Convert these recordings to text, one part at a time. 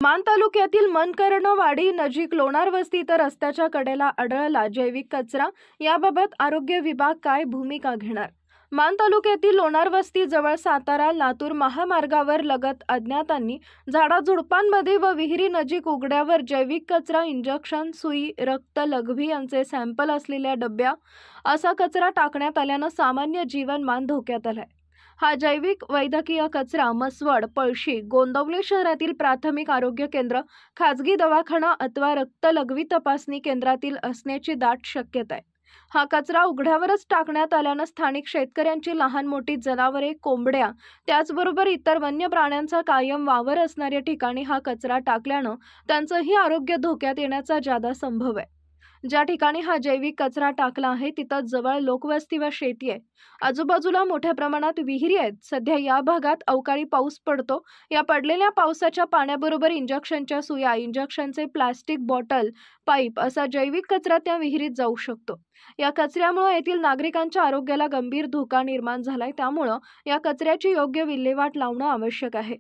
मान तालुक्यातील मनकर्णवाडी नजीक लोणार वस्ती इथं रस्त्याच्या कडेला आढळला जैविक कचरा। याबाबत आरोग्य विभाग काय भूमिका घेणार? मान तालुक्यातील लोणार वस्ती जवळ सातारा लातूर महामार्गावर लगत अज्ञातांनी झाडाझुडपांमध्ये व विहिरी नजीक उघड्यावर जैविक कचरा, इंजेक्शन, सुई, रक्त, लघवी यांचे सॅम्पल असलेल्या डब्या असा कचरा टाकण्यात आल्यानं सामान्य जीवनमान धोक्यात आलंय। हा जैविक वैद्यकीय कचरा म्हसवड, पळशी, गोंदवले शहरातील प्राथमिक आरोग्य केंद्र, खाजगी दवाखाना अथवा रक्त लघवी तपासणी केंद्रातील असण्याची दाट शक्यता आहे। हा कचरा उघड्यावरच टाकण्यात आल्यानं स्थानिक शेतकऱ्यांची लहान मोठी जनावरे, कोंबड्या त्याचबरोबर इतर वन्य प्राण्यांचा कायम वावर असणाऱ्या ठिकाणी हा कचरा टाकल्यानं त्यांचंही आरोग्य धोक्यात येण्याचा जादा संभव आहे। ज्या ठिकाणी हा जैविक कचरा टाकला आहे तिथं जवळ लोकवस्ती व शेती आहे। आजूबाजूला मोठ्या प्रमाणात विहिरी आहेत। सध्या या भागात अवकाळी पाऊस पडतो। या पडलेल्या पावसाच्या पाण्याबरोबर इंजेक्शनच्या सुया, इंजेक्शनचे प्लास्टिक बॉटल, पाईप असा जैविक कचरा त्या विहिरीत जाऊ शकतो। या कचऱ्यामुळे येथील नागरिकांच्या आरोग्याला गंभीर धोका निर्माण झालाय। त्यामुळे या कचऱ्याची योग्य विल्हेवाट लावणं आवश्यक आहे।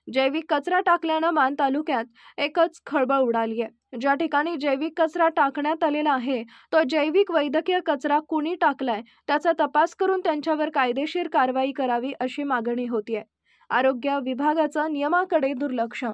जैविक कचरा टाकल्यानं मान तालुक्यात एकच खळबळ उडाली आहे। ज्या ठिकाणी जैविक कचरा टाकण्यात आलेला आहे तो जैविक वैद्यकीय कचरा कुणी टाकलाय त्याचा तपास करून त्यांच्यावर कायदेशीर कारवाई करावी अशी मागणी होतीये। आरोग्य विभागाचं नियमाकडे दुर्लक्ष।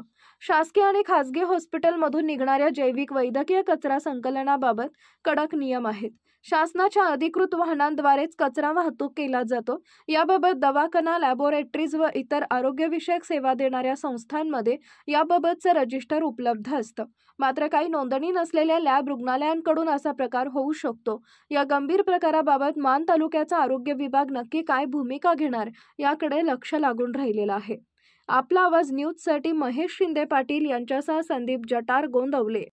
शासकीय आणि खासगी हॉस्पिटलमधून निघणाऱ्या जैविक वैद्यकीय कचरा संकलनाबाबत कडक नियम आहेत। शासनाच्या अधिकृत वाहनांद्वारेच कचरा वाहतूक केला जातो। याबाबत दवाखाना, लॅबोरेटरीज व इतर आरोग्यविषयक सेवा देणाऱ्या संस्थांमध्ये याबाबतचं रजिस्टर उपलब्ध असतं। मात्र काही नोंदणी नसलेल्या लॅब रुग्णालयांकडून असा प्रकार होऊ शकतो। या गंभीर प्रकाराबाबत मान तालुक्याचा आरोग्य विभाग नक्की काय भूमिका घेणार याकडे लक्ष लागून राहिलेलं आहे। आपला आवाज न्यूजसाठी महेश शिंदे पाटील यांच्यासह संदीप जटार, गोंदवले।